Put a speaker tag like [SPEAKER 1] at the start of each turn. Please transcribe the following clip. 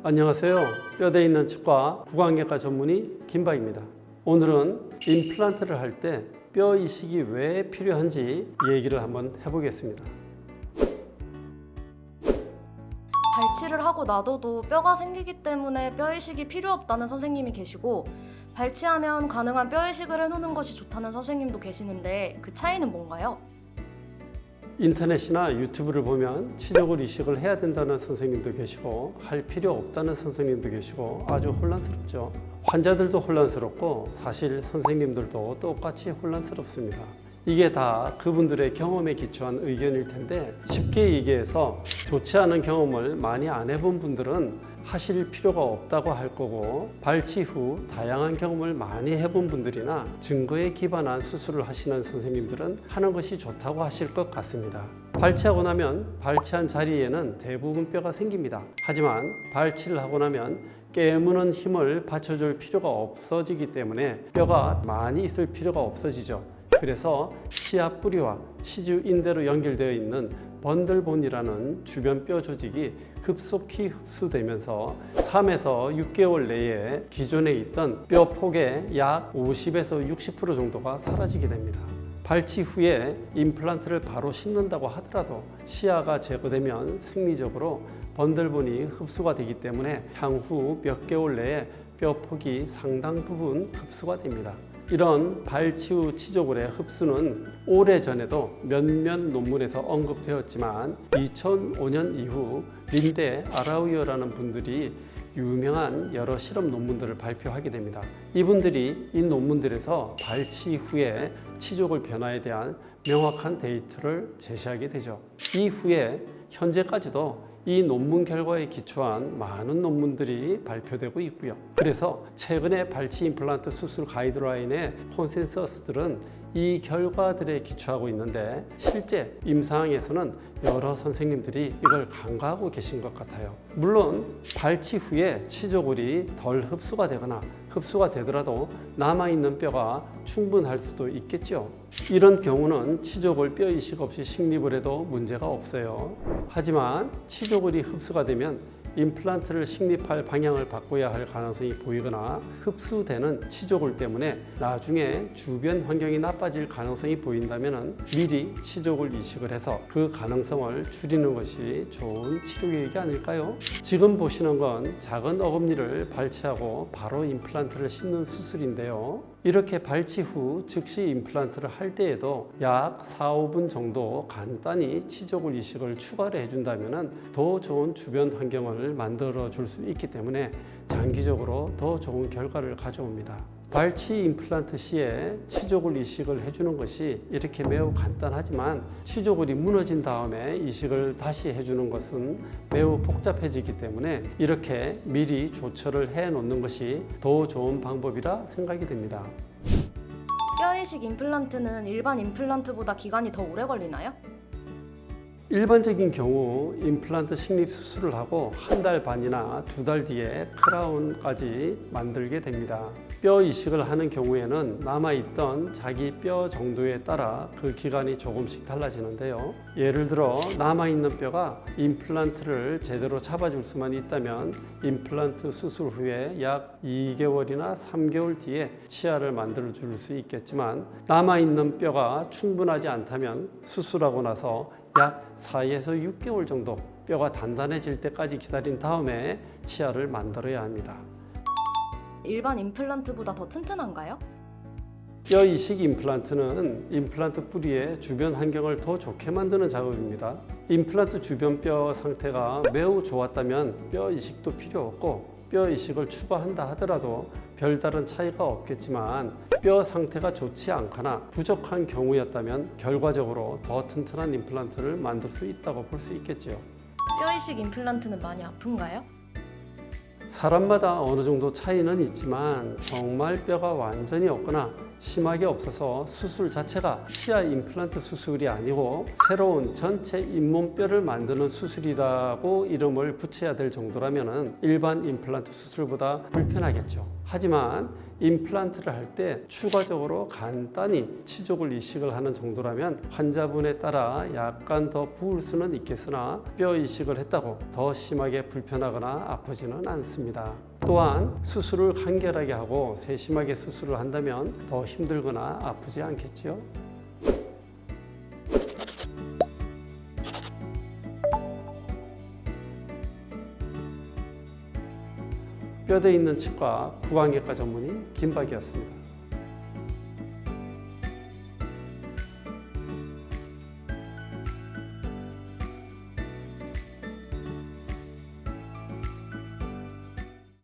[SPEAKER 1] 안녕하세요. 뼈대 있는 치과 구강내과 전문의 김박입니다. 오늘은 임플란트를 할 때 뼈 이식이 왜 필요한지 얘기를 한번 해보겠습니다.
[SPEAKER 2] 발치를 하고 놔둬도 뼈가 생기기 때문에 뼈 이식이 필요 없다는 선생님이 계시고, 발치하면 가능한 뼈 이식을 해놓는 것이 좋다는 선생님도 계시는데 그 차이는 뭔가요?
[SPEAKER 1] 인터넷이나 유튜브를 보면 치조골 이식을 해야 된다는 선생님도 계시고 할 필요 없다는 선생님도 계시고 아주 혼란스럽죠. 환자들도 혼란스럽고 사실 선생님들도 똑같이 혼란스럽습니다. 이게 다 그분들의 경험에 기초한 의견일 텐데, 쉽게 얘기해서 좋지 않은 경험을 많이 안 해본 분들은 하실 필요가 없다고 할 거고, 발치 후 다양한 경험을 많이 해본 분들이나 증거에 기반한 수술을 하시는 선생님들은 하는 것이 좋다고 하실 것 같습니다. 발치하고 나면 발치한 자리에는 대부분 뼈가 생깁니다. 하지만 발치를 하고 나면 깨무는 힘을 받쳐줄 필요가 없어지기 때문에 뼈가 많이 있을 필요가 없어지죠. 그래서 치아 뿌리와 치주 인대로 연결되어 있는 번들본이라는 주변 뼈 조직이 급속히 흡수되면서 3에서 6개월 내에 기존에 있던 뼈 폭의 약 50에서 60% 정도가 사라지게 됩니다. 발치 후에 임플란트를 바로 심는다고 하더라도 치아가 제거되면 생리적으로 번들본이 흡수가 되기 때문에 향후 몇 개월 내에 뼈 폭이 상당 부분 흡수가 됩니다. 이런 발치 후 치조골의 흡수는 오래전에도 몇몇 논문에서 언급되었지만 2005년 이후 린데 아라우이어라는 분들이 유명한 여러 실험 논문들을 발표하게 됩니다. 이분들이 이 논문들에서 발치 후에 치조골 변화에 대한 명확한 데이터를 제시하게 되죠. 이후에 현재까지도 이 논문 결과에 기초한 많은 논문들이 발표되고 있고요. 그래서 최근에 발치 임플란트 수술 가이드라인의 콘센서스들은 이 결과들에 기초하고 있는데, 실제 임상에서는 여러 선생님들이 이걸 간과하고 계신 것 같아요. 물론 발치 후에 치조골이 덜 흡수가 되거나 흡수가 되더라도 남아있는 뼈가 충분할 수도 있겠죠. 이런 경우는 치조골 뼈 이식 없이 식립을 해도 문제가 없어요. 하지만 치조골이 흡수가 되면 임플란트를 식립할 방향을 바꿔야 할 가능성이 보이거나 흡수되는 치조골 때문에 나중에 주변 환경이 나빠질 가능성이 보인다면 미리 치조골 이식을 해서 그 가능성을 줄이는 것이 좋은 치료 계획이 아닐까요? 지금 보시는 건 작은 어금니를 발치하고 바로 임플란트를 심는 수술인데요. 이렇게 발치 후 즉시 임플란트를 할 때에도 약 4, 5분 정도 간단히 치조골 이식을 추가로 해준다면 더 좋은 주변 환경을 만들어 줄 수 있기 때문에 장기적으로 더 좋은 결과를 가져옵니다. 발치 임플란트 시에 치조골 이식을 해주는 것이 이렇게 매우 간단하지만 치조골이 무너진 다음에 이식을 다시 해주는 것은 매우 복잡해지기 때문에 이렇게 미리 조처를 해 놓는 것이 더 좋은 방법이라 생각이 됩니다.
[SPEAKER 2] 뼈 이식 임플란트는 일반 임플란트보다 기간이 더 오래 걸리나요?
[SPEAKER 1] 일반적인 경우 임플란트 식립 수술을 하고 한 달 반이나 2달 뒤에 크라운까지 만들게 됩니다. 뼈 이식을 하는 경우에는 남아있던 자기 뼈 정도에 따라 그 기간이 조금씩 달라지는데요. 예를 들어 남아있는 뼈가 임플란트를 제대로 잡아줄 수만 있다면 임플란트 수술 후에 약 2개월이나 3개월 뒤에 치아를 만들어 줄 수 있겠지만, 남아있는 뼈가 충분하지 않다면 수술하고 나서 약 4에서 6개월 정도 뼈가 단단해질 때까지 기다린 다음에 치아를 만들어야 합니다.
[SPEAKER 2] 일반 임플란트보다 더 튼튼한가요?
[SPEAKER 1] 뼈 이식 임플란트는 임플란트 뿌리의 주변 환경을 더 좋게 만드는 작업입니다. 임플란트 주변 뼈 상태가 매우 좋았다면 뼈 이식도 필요 없고, 뼈 이식을 추가한다 하더라도 별다른 차이가 없겠지만, 뼈 상태가 좋지 않거나 부족한 경우였다면 결과적으로 더 튼튼한 임플란트를 만들 수 있다고 볼 수 있겠죠.
[SPEAKER 2] 뼈 이식 임플란트는 많이 아픈가요?
[SPEAKER 1] 사람마다 어느 정도 차이는 있지만 정말 뼈가 완전히 없거나 심하게 없어서 수술 자체가 치아 임플란트 수술이 아니고 새로운 전체 잇몸뼈를 만드는 수술이라고 이름을 붙여야 될 정도라면 일반 임플란트 수술보다 불편하겠죠. 하지만 임플란트를 할 때 추가적으로 간단히 치조골 이식을 하는 정도라면 환자분에 따라 약간 더 부을 수는 있겠으나 뼈 이식을 했다고 더 심하게 불편하거나 아프지는 않습니다. 또한 수술을 간결하게 하고 세심하게 수술을 한다면 더 힘들거나 아프지 않겠죠. 뼈대 있는 치과 구강외과 전문의 김박이었습니다.